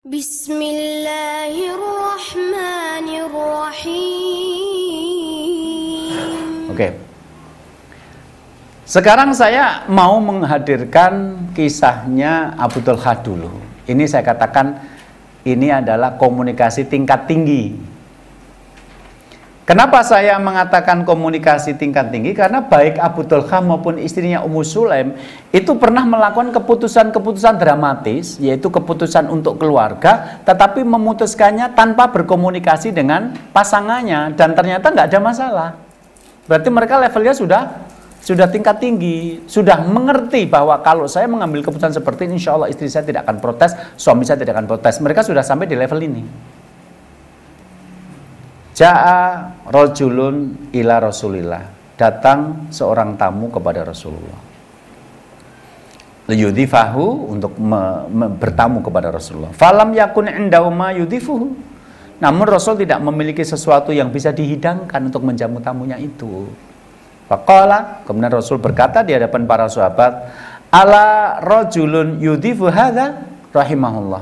Bismillahirrahmanirrahim. Oke. Sekarang saya mau menghadirkan kisahnya Abu Thalhah dulu. Ini saya katakan ini adalah komunikasi tingkat tinggi. Kenapa saya mengatakan komunikasi tingkat tinggi? Karena baik Abu Thalhah maupun istrinya Ummu Sulaim itu pernah melakukan keputusan-keputusan dramatis, yaitu keputusan untuk keluarga, tetapi memutuskannya tanpa berkomunikasi dengan pasangannya, dan ternyata nggak ada masalah. Berarti mereka levelnya sudah tingkat tinggi, sudah mengerti bahwa kalau saya mengambil keputusan seperti ini, insya Allah istri saya tidak akan protes, suami saya tidak akan protes. Mereka sudah sampai di level ini. Ja'a rajulun ila Rasulillah, datang seorang tamu kepada Rasulullah. Liyudhifahu, untuk bertamu kepada Rasulullah. Falam yakun indahu ma yudhifuhu. Namun Rasul tidak memiliki sesuatu yang bisa dihidangkan untuk menjamu tamunya itu. Faqala, kemudian Rasul berkata di hadapan para sahabat, ala rajulun yudhifu hadza rahimahullah.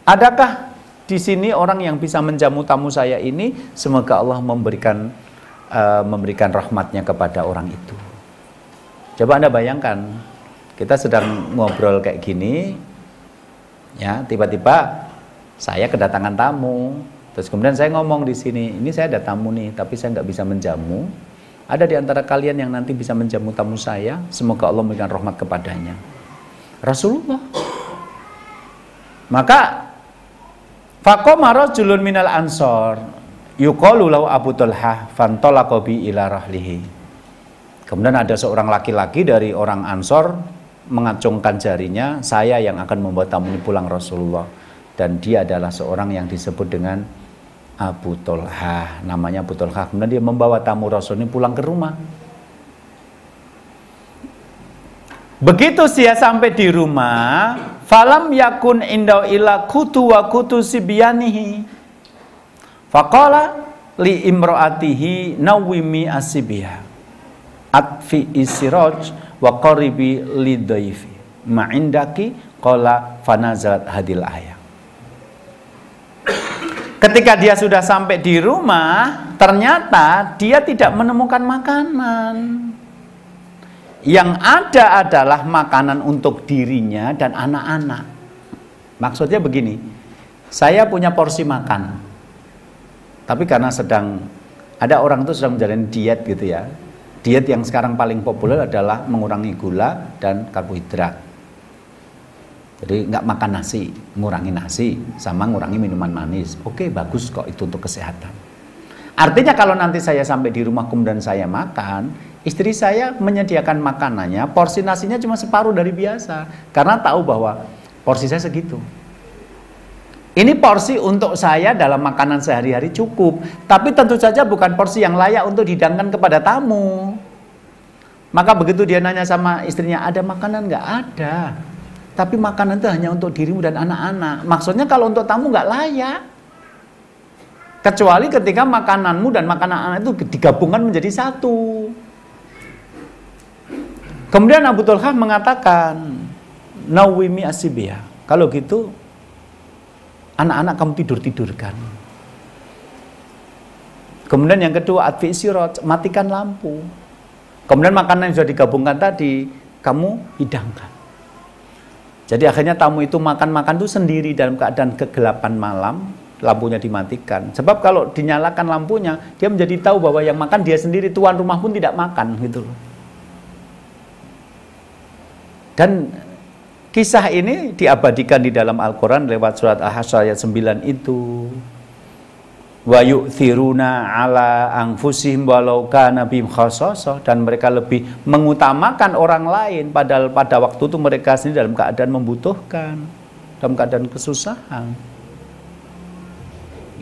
Adakah di sini orang yang bisa menjamu tamu saya ini? Semoga Allah memberikan rahmatnya kepada orang itu. Coba Anda bayangkan, kita sedang ngobrol kayak gini, ya, tiba-tiba saya kedatangan tamu, terus kemudian saya ngomong di sini, ini saya ada tamu nih, tapi saya nggak bisa menjamu. Ada di antara kalian yang nanti bisa menjamu tamu saya? Semoga Allah memberikan rahmat kepadanya. Rasulullah. Maka faqama rajulun minal ansor yuqalu lahu Abu Thalhah fantalaqa bi ila rahlihi. Kemudian ada seorang laki-laki dari orang Ansor mengacungkan jarinya, saya yang akan membawa tamu ini pulang Rasulullah. Dan dia adalah seorang yang disebut dengan Abu Thalhah, namanya Abu Thalhah. Kemudian dia membawa tamu Rasul ini pulang ke rumah. Begitu dia sampai di rumah, falam yakun indau ila kutu wa kutu sibyanihi. Faqala li imraatihi nawimi asibiyah atfi isiraj wa qaribi lidaifi ma indaki qala fanazalat hadil ayat. Ketika dia sudah sampai di rumah, ternyata dia tidak menemukan makanan. Yang ada adalah makanan untuk dirinya dan anak-anak. Maksudnya begini, saya punya porsi makan, tapi karena ada orang itu sedang menjalani diet gitu ya. Diet yang sekarang paling populer adalah mengurangi gula dan karbohidrat. Jadi nggak makan nasi, ngurangi nasi, sama ngurangi minuman manis. Oke, bagus kok itu untuk kesehatan. Artinya kalau nanti saya sampai di rumah kemudian saya makan, istri saya menyediakan makanannya, porsi nasinya cuma separuh dari biasa. Karena tahu bahwa porsi saya segitu. Ini porsi untuk saya dalam makanan sehari-hari cukup. Tapi tentu saja bukan porsi yang layak untuk dihidangkan kepada tamu. Maka begitu dia nanya sama istrinya, ada makanan nggak? Ada. Tapi makanan itu hanya untuk dirimu dan anak-anak. Maksudnya kalau untuk tamu nggak layak. Kecuali ketika makananmu dan makanan anak itu digabungkan menjadi satu. Kemudian Abu Thalhah mengatakan, nawimi asibiyah. Kalau gitu, anak-anak kamu tidur-tidurkan. Kemudian yang kedua, atfi siraj, matikan lampu. Kemudian makanan yang sudah digabungkan tadi, kamu hidangkan. Jadi akhirnya tamu itu makan-makan itu sendiri dalam keadaan kegelapan malam, lampunya dimatikan. Sebab kalau dinyalakan lampunya, dia menjadi tahu bahwa yang makan dia sendiri, tuan rumah pun tidak makan gitu loh. Dan kisah ini diabadikan di dalam Al-Quran lewat surat Al-Hasyr ayat 9 itu. Wa yu'thiruna ala anfusihim walau kana bihim khassasah, dan mereka lebih mengutamakan orang lain padahal pada waktu itu mereka sendiri dalam keadaan membutuhkan, dalam keadaan kesusahan.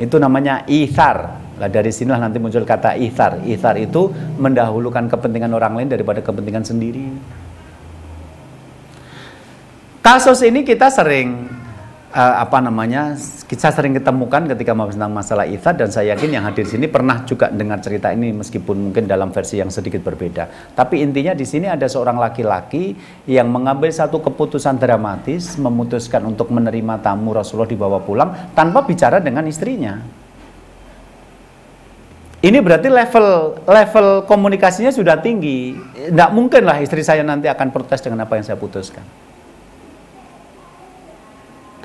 Itu namanya ithar. Nah, dari sinilah nanti muncul kata ithar. Ithar itu mendahulukan kepentingan orang lain daripada kepentingan sendiri. Kasus ini kita sering kita sering ketemukan ketika membahas tentang masalah itsad, dan saya yakin yang hadir di sini pernah juga dengar cerita ini meskipun mungkin dalam versi yang sedikit berbeda. Tapi intinya di sini ada seorang laki-laki yang mengambil satu keputusan dramatis, memutuskan untuk menerima tamu Rasulullah dibawa pulang tanpa bicara dengan istrinya. Ini berarti level komunikasinya sudah tinggi. Tidak mungkin lah istri saya nanti akan protes dengan apa yang saya putuskan.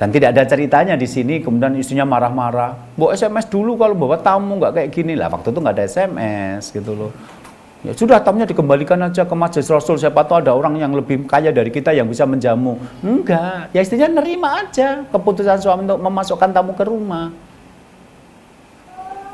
Dan tidak ada ceritanya di sini kemudian istrinya marah-marah. Bawa SMS dulu kalau bawa tamu, nggak kayak gini lah. Waktu itu nggak ada SMS gitu loh. Ya sudah, tamunya dikembalikan aja ke Masjid Rasul. Siapa tahu ada orang yang lebih kaya dari kita yang bisa menjamu. Enggak, ya istrinya nerima aja keputusan suami untuk memasukkan tamu ke rumah.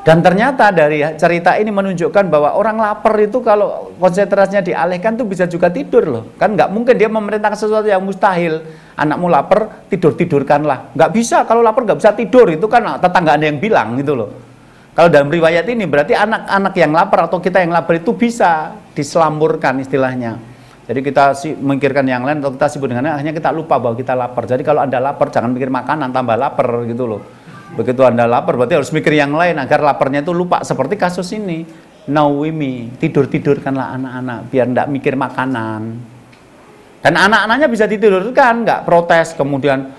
Dan ternyata dari cerita ini menunjukkan bahwa orang lapar itu kalau konsentrasinya dialihkan tuh bisa juga tidur loh. Kan nggak mungkin dia memerintahkan sesuatu yang mustahil. Anakmu lapar, tidurkanlah. Nggak bisa, kalau lapar nggak bisa tidur. Itu kan tetangga Anda yang bilang gitu loh. Kalau dalam riwayat ini berarti anak-anak yang lapar atau kita yang lapar itu bisa diselamburkan istilahnya. Jadi kita memikirkan yang lain atau kita sibuk dengan akhirnya kita lupa bahwa kita lapar. Jadi kalau Anda lapar jangan mikir makanan, tambah lapar gitu loh. Begitu Anda lapar berarti harus mikir yang lain agar laparnya itu lupa. Seperti kasus ini, Naomi, tidurkanlah anak-anak biar enggak mikir makanan. Dan anak-anaknya bisa ditidurkan, nggak protes. Kemudian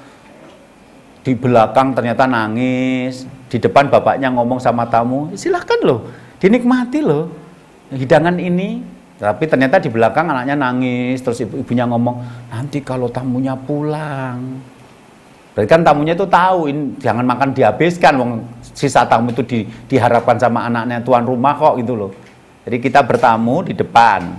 di belakang ternyata nangis, di depan bapaknya ngomong sama tamu, silahkan loh, dinikmati loh hidangan ini. Tapi ternyata di belakang anaknya nangis, terus ibunya ngomong, nanti kalau tamunya pulang. Berarti kan tamunya itu tahu, jangan makan dihabiskan, sisa tamu itu diharapkan sama anaknya tuan rumah kok gitu loh. Jadi kita bertamu di depan,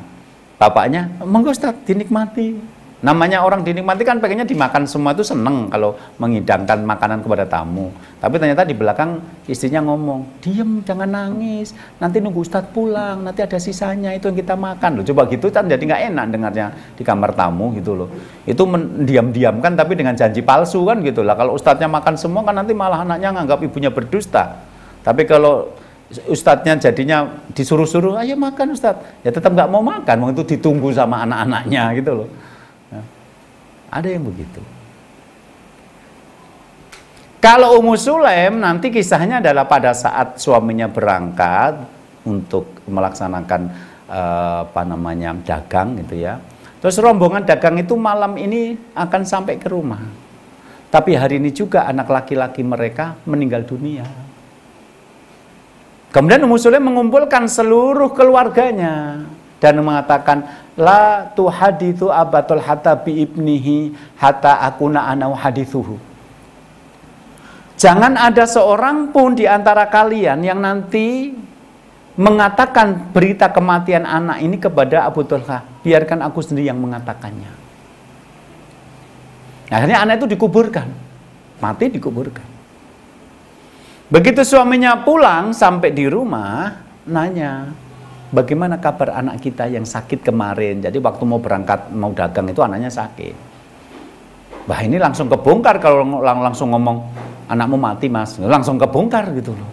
bapaknya, monggo Ustaz, dinikmati. Namanya orang dinikmati kan pengennya dimakan semua, itu seneng kalau menghidangkan makanan kepada tamu. Tapi ternyata di belakang istrinya ngomong, diem, jangan nangis, nanti nunggu Ustadz pulang, nanti ada sisanya, itu yang kita makan loh. Coba gitu kan jadi nggak enak dengarnya di kamar tamu gitu loh. Itu mendiam-diamkan tapi dengan janji palsu kan gitu lah. Kalau Ustadznya makan semua kan nanti malah anaknya nganggap ibunya berdusta. Tapi kalau Ustadznya jadinya disuruh-suruh, ayo makan Ustadz, ya tetap nggak mau makan, itu ditunggu sama anak-anaknya gitu loh. Ada yang begitu. Kalau Ummu Sulaim nanti kisahnya adalah pada saat suaminya berangkat untuk melaksanakan dagang gitu ya. Terus rombongan dagang itu malam ini akan sampai ke rumah. Tapi hari ini juga anak laki-laki mereka meninggal dunia. Kemudian Ummu Sulaim mengumpulkan seluruh keluarganya dan mengatakan, la tuhadithu abatul hatta bi ibnihi hatta akuna ana hadithuhu. Jangan ada seorang pun di antara kalian yang nanti mengatakan berita kematian anak ini kepada Abu Talha. Biarkan aku sendiri yang mengatakannya. Akhirnya anak itu dikuburkan. Mati dikuburkan. Begitu suaminya pulang sampai di rumah, nanya, bagaimana kabar anak kita yang sakit kemarin? Jadi waktu mau berangkat, mau dagang itu anaknya sakit. Wah ini langsung kebongkar kalau langsung ngomong, anakmu mati mas. Langsung kebongkar gitu loh.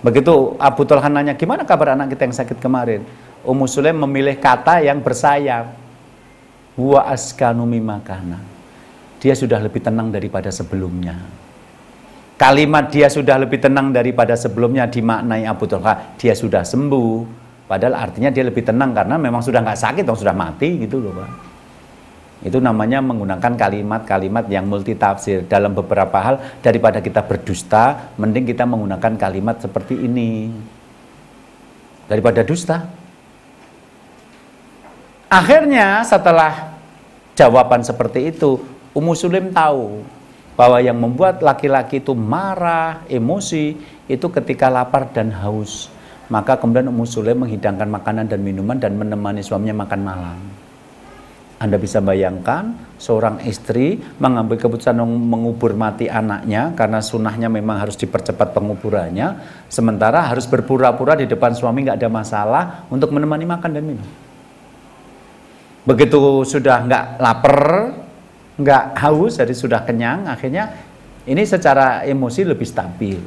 Begitu Abu Talha nanya, gimana kabar anak kita yang sakit kemarin? Ummu Sulaim memilih kata yang bersayap. Wa askanu mimakana. Dia sudah lebih tenang daripada sebelumnya. Kalimat dia sudah lebih tenang daripada sebelumnya dimaknai Abu Talha, dia sudah sembuh. Padahal artinya dia lebih tenang karena memang sudah nggak sakit, sudah mati gitu loh Pak. Itu namanya menggunakan kalimat-kalimat yang multitafsir. Dalam beberapa hal daripada kita berdusta, mending kita menggunakan kalimat seperti ini. Daripada dusta. Akhirnya setelah jawaban seperti itu, Ummu Sulaim tahu bahwa yang membuat laki-laki itu marah, emosi, itu ketika lapar dan haus. Maka kemudian Ummu Sulaim menghidangkan makanan dan minuman dan menemani suaminya makan malam. Anda bisa bayangkan seorang istri mengambil keputusan mengubur mati anaknya karena sunnahnya memang harus dipercepat penguburannya, sementara harus berpura-pura di depan suami nggak ada masalah untuk menemani makan dan minum. Begitu sudah nggak lapar, nggak haus, jadi sudah kenyang, akhirnya ini secara emosi lebih stabil.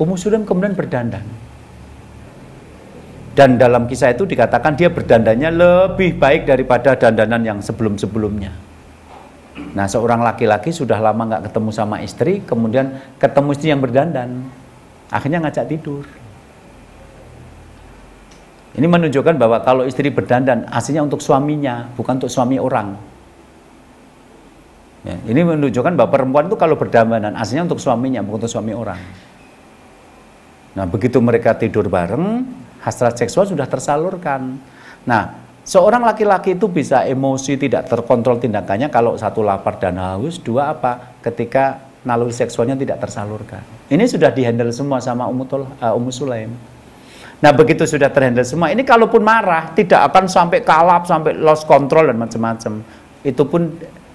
Ummu Sulaim kemudian berdandan. Dan dalam kisah itu dikatakan dia berdandannya lebih baik daripada dandanan yang sebelum-sebelumnya. Nah, seorang laki-laki sudah lama nggak ketemu sama istri, kemudian ketemu istri yang berdandan, akhirnya ngajak tidur. Ini menunjukkan bahwa kalau istri berdandan aslinya untuk suaminya, bukan untuk suami orang. Ya, ini menunjukkan bahwa perempuan itu kalau berdandan aslinya untuk suaminya, bukan untuk suami orang. Nah, begitu mereka tidur bareng, hasrat seksual sudah tersalurkan. Nah, seorang laki-laki itu bisa emosi, tidak terkontrol tindakannya kalau satu lapar dan haus, dua apa? Ketika naluri seksualnya tidak tersalurkan. Ini sudah dihandle semua sama Ummu Sulaim. Nah, begitu sudah terhandle semua, ini kalaupun marah tidak akan sampai kalap, sampai lost control dan macam-macam. Itu pun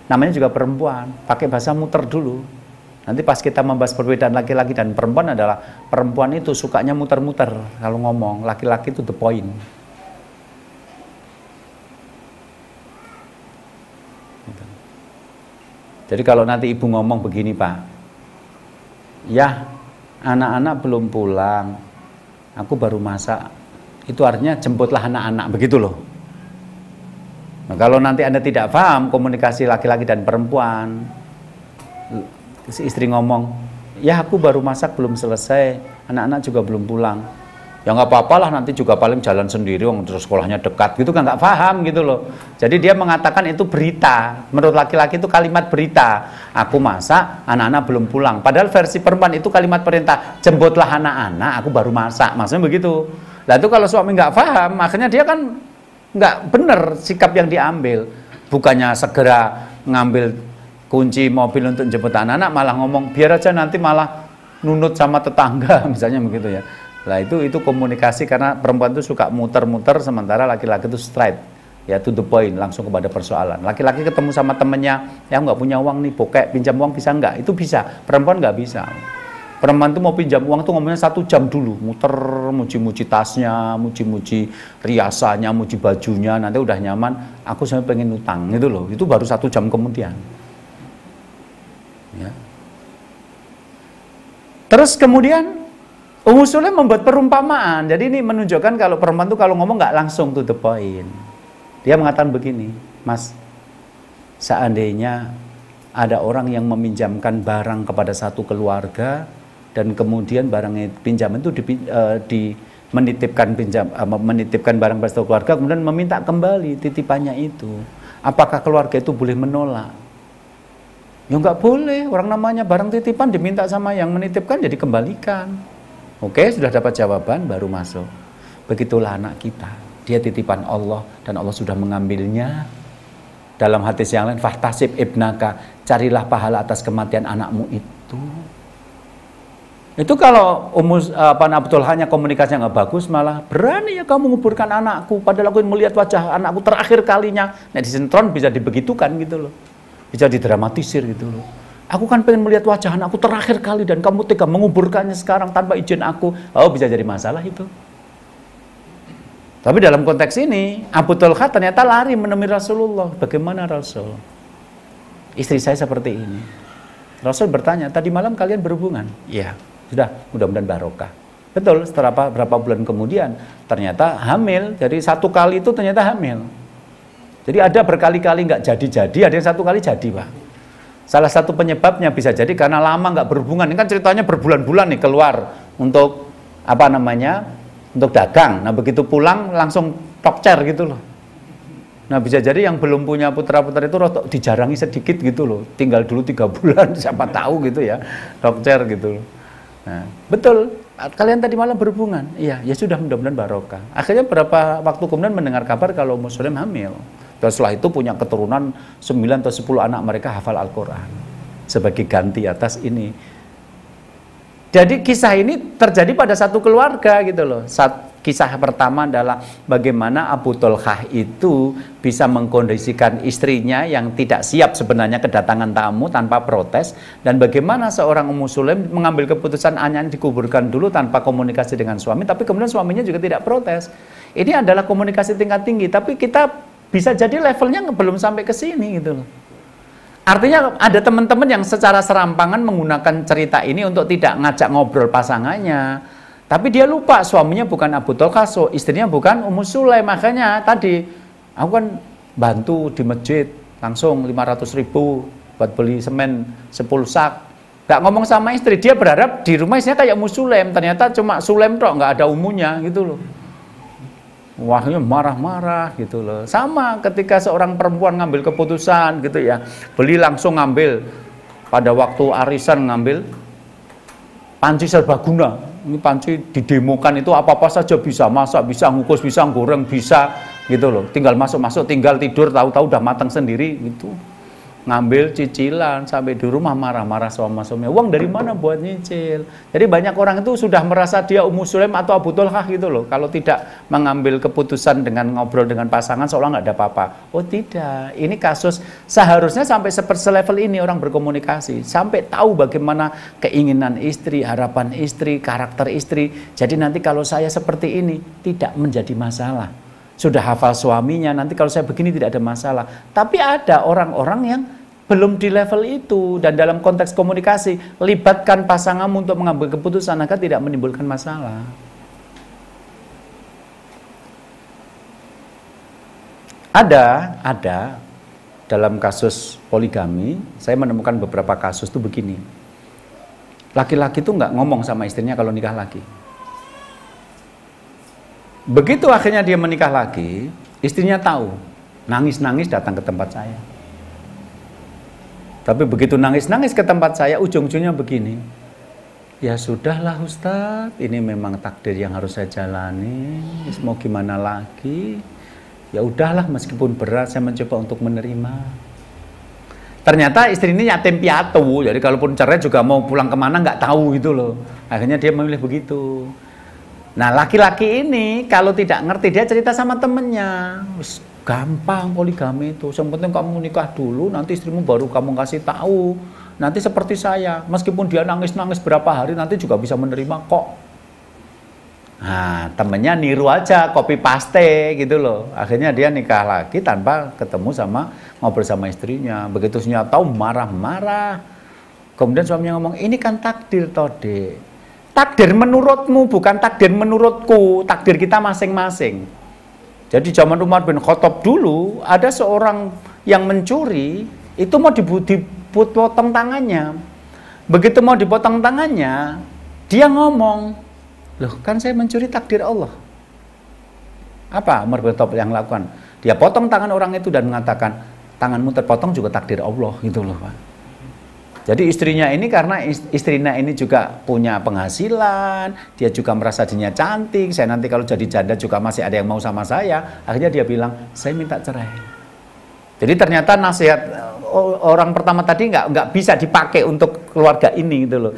namanya juga perempuan, pakai bahasa muter dulu. Nanti pas kita membahas perbedaan laki-laki dan perempuan adalah perempuan itu sukanya muter-muter kalau ngomong, laki-laki itu the point. Jadi kalau nanti ibu ngomong begini, Pak, ya anak-anak belum pulang, aku baru masak, itu artinya jemputlah anak-anak, begitu loh. Nah, kalau nanti Anda tidak paham komunikasi laki-laki dan perempuan, si istri ngomong, ya aku baru masak belum selesai, anak-anak juga belum pulang, ya nggak apa-apalah, nanti juga paling jalan sendiri, terus sekolahnya dekat, gitu kan, nggak paham gitu loh. Jadi dia mengatakan itu berita, menurut laki-laki itu kalimat berita, aku masak, anak-anak belum pulang, padahal versi perempuan itu kalimat perintah, jemputlah anak-anak, aku baru masak, maksudnya begitu. Nah itu kalau suami nggak paham, akhirnya dia kan nggak benar sikap yang diambil, bukannya segera ngambil kunci mobil untuk jemput anak-anak, malah ngomong biar aja nanti malah nunut sama tetangga misalnya begitu ya. Nah itu komunikasi, karena perempuan itu suka muter-muter, sementara laki-laki itu straight, ya to the point, langsung kepada persoalan. Laki-laki ketemu sama temennya, ya nggak punya uang nih, bokek pinjam uang bisa nggak? Itu bisa, perempuan nggak bisa. Perempuan tuh mau pinjam uang tuh ngomongnya 1 jam dulu, muter, muji-muji tasnya, muji-muji riasannya, muji bajunya, nanti udah nyaman, aku sampai pengen utang, gitu loh. Itu baru 1 jam kemudian. Ya. Terus kemudian Ummu Sulaim membuat perumpamaan. Jadi ini menunjukkan kalau perempuan tuh kalau ngomong nggak langsung to the point. Dia mengatakan begini, Mas, seandainya ada orang yang meminjamkan barang kepada satu keluarga, dan kemudian barangnya pinjaman itu menitipkan barang pada satu keluarga, kemudian meminta kembali titipannya itu, apakah keluarga itu boleh menolak? Ya nggak boleh, orang namanya barang titipan diminta sama yang menitipkan jadi kembalikan. Oke, sudah dapat jawaban, baru masuk. Begitulah anak kita, dia titipan Allah dan Allah sudah mengambilnya. Dalam hadis yang lain, fahtasib ibnaka, carilah pahala atas kematian anakmu itu. Itu kalau Abdul hanya komunikasinya nggak bagus, malah berani ya kamu menguburkan anakku, padahal aku melihat wajah anakku terakhir kalinya. Nah di sinetron bisa dibegitukan gitu loh, bisa didramatisir gitu loh. Aku kan pengen melihat wajah anakku terakhir kali dan kamu tega menguburkannya sekarang tanpa izin aku. Oh, bisa jadi masalah itu. Tapi dalam konteks ini, Abu Talha ternyata lari menemui Rasulullah. Bagaimana Rasul? Istri saya seperti ini. Rasul bertanya, tadi malam kalian berhubungan? Iya, sudah, mudah-mudahan barokah. Betul, setelah berapa bulan kemudian, ternyata hamil. Jadi 1 kali itu ternyata hamil. Jadi ada berkali-kali nggak jadi-jadi, ada yang 1 kali jadi, Pak. Salah satu penyebabnya bisa jadi karena lama nggak berhubungan. Ini kan ceritanya berbulan-bulan nih keluar untuk untuk dagang. Nah begitu pulang langsung tokcer gitu loh. Nah bisa jadi yang belum punya putra-putri itu rotok dijarangi sedikit gitu loh. Tinggal dulu 3 bulan, siapa tahu gitu ya, tokcer gitu loh. Nah, betul, kalian tadi malam berhubungan. Iya, ya sudah, mudah-mudahan barokah. Akhirnya berapa waktu kemudian mendengar kabar kalau Ummu Sulaim hamil. Dan setelah itu punya keturunan 9 atau 10 anak mereka hafal Al-Quran. Sebagai ganti atas ini. Jadi kisah ini terjadi pada satu keluarga gitu loh. Kisah pertama adalah bagaimana Abu Talha itu bisa mengkondisikan istrinya yang tidak siap sebenarnya kedatangan tamu tanpa protes, dan bagaimana seorang Ummu Sulaim mengambil keputusan hanya dikuburkan dulu tanpa komunikasi dengan suami, tapi kemudian suaminya juga tidak protes. Ini adalah komunikasi tingkat tinggi, tapi kita bisa jadi levelnya belum sampai ke sini gitu loh. Artinya ada teman-teman yang secara serampangan menggunakan cerita ini untuk tidak ngajak ngobrol pasangannya. Tapi dia lupa suaminya bukan Abu Talha, istrinya bukan Ummu Sulaim. Makanya tadi aku kan bantu di masjid, langsung 500.000 buat beli semen 10 sak. Nggak ngomong sama istri, dia berharap di rumah isinya kayak musulem, ternyata cuma sulem tok, nggak ada umunya gitu loh. Wahnya marah-marah gitu loh. Sama ketika seorang perempuan ngambil keputusan gitu ya, beli langsung ngambil, pada waktu arisan ngambil panci serbaguna. Ini panci didemokan itu apa-apa saja bisa, masak bisa, ngukus bisa, goreng bisa gitu loh. Tinggal masuk-masuk, tinggal tidur, tahu-tahu udah matang sendiri gitu. Ngambil cicilan sampai di rumah marah-marah sama suaminya. Uang dari mana buat nyicil? Jadi banyak orang itu sudah merasa dia Ummu Sulaim atau Abu Tholhah gitu loh. Kalau tidak mengambil keputusan dengan ngobrol dengan pasangan seolah nggak ada apa-apa. Oh tidak, ini kasus seharusnya sampai selevel ini orang berkomunikasi, sampai tahu bagaimana keinginan istri, harapan istri, karakter istri. Jadi nanti kalau saya seperti ini tidak menjadi masalah. Sudah hafal suaminya, nanti kalau saya begini tidak ada masalah. Tapi ada orang-orang yang belum di level itu, dan dalam konteks komunikasi libatkan pasanganmu untuk mengambil keputusan agar tidak menimbulkan masalah. Ada dalam kasus poligami, saya menemukan beberapa kasus itu begini. Laki-laki itu nggak ngomong sama istrinya kalau nikah lagi. Begitu akhirnya dia menikah lagi, istrinya tahu, nangis-nangis datang ke tempat saya. Tapi begitu nangis-nangis ke tempat saya, ujung-ujungnya begini. Ya sudahlah Ustadz, ini memang takdir yang harus saya jalani. Mau gimana lagi? Ya udahlah, meskipun berat saya mencoba untuk menerima. Ternyata istri ini yatim piatu, jadi kalaupun cerai juga mau pulang kemana nggak tahu gitu loh. Akhirnya dia memilih begitu. Nah laki-laki ini kalau tidak ngerti, dia cerita sama temennya. Gampang poligami itu, yang penting kamu nikah dulu, nanti istrimu baru kamu kasih tahu. Nanti seperti saya, meskipun dia nangis-nangis berapa hari, nanti juga bisa menerima kok. Nah temennya niru aja, copy paste gitu loh. Akhirnya dia nikah lagi tanpa ketemu sama, ngobrol sama istrinya. Begitu istrinya tahu, marah-marah. Kemudian suaminya ngomong, ini kan takdir Tode. Takdir menurutmu, bukan takdir menurutku. Takdir kita masing-masing. Jadi zaman Umar bin Khattab dulu, ada seorang yang mencuri, itu mau dipotong tangannya. Begitu mau dipotong tangannya, dia ngomong, loh kan saya mencuri takdir Allah. Apa Umar bin Khattab yang lakukan? Dia potong tangan orang itu dan mengatakan, tanganmu terpotong juga takdir Allah, gitu loh Pak. Jadi istrinya ini, karena istrinya ini juga punya penghasilan, dia juga merasa dirinya cantik, saya nanti kalau jadi janda juga masih ada yang mau sama saya, akhirnya dia bilang, saya minta cerai. Jadi ternyata nasihat orang pertama tadi nggak bisa dipakai untuk keluarga ini gitu loh.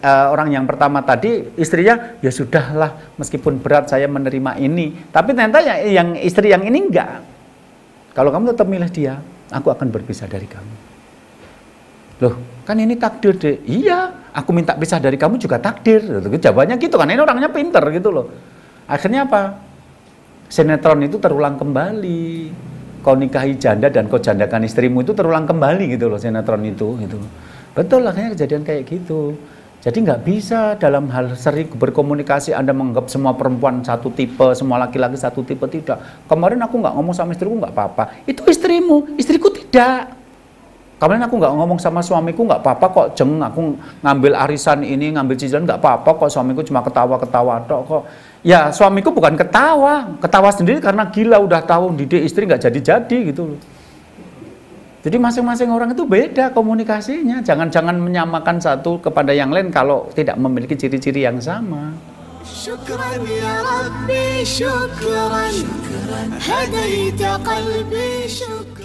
Orang yang pertama tadi, istrinya, ya sudahlah, meskipun berat saya menerima ini, tapi ternyata yang istri yang ini enggak. Kalau kamu tetap milih dia, aku akan berpisah dari kamu. Loh, kan ini takdir deh. Iya, aku minta pisah dari kamu juga takdir. Jawabannya gitu kan, ini orangnya pinter gitu loh. Akhirnya apa? Sinetron itu terulang kembali. Kau nikahi janda dan kau jandakan istrimu itu terulang kembali gitu loh, sinetron itu gitu. Betul, akhirnya kejadian kayak gitu. Jadi nggak bisa dalam hal sering berkomunikasi Anda menganggap semua perempuan satu tipe, semua laki-laki satu tipe, tidak. Kemarin aku nggak ngomong sama istriku nggak apa-apa. Itu istrimu, istriku tidak. Kemarin aku nggak ngomong sama suamiku nggak apa-apa kok, jeng aku ngambil arisan ini, ngambil cicilan nggak apa-apa kok, suamiku cuma ketawa-ketawa tok kok. Ya suamiku bukan ketawa sendiri karena gila udah tahu didik istri nggak jadi-jadi gitu loh. Jadi masing-masing orang itu beda komunikasinya, jangan menyamakan satu kepada yang lain kalau tidak memiliki ciri-ciri yang sama. Syukran ya Rabbi, syukran, hadaita qalbi, syukran.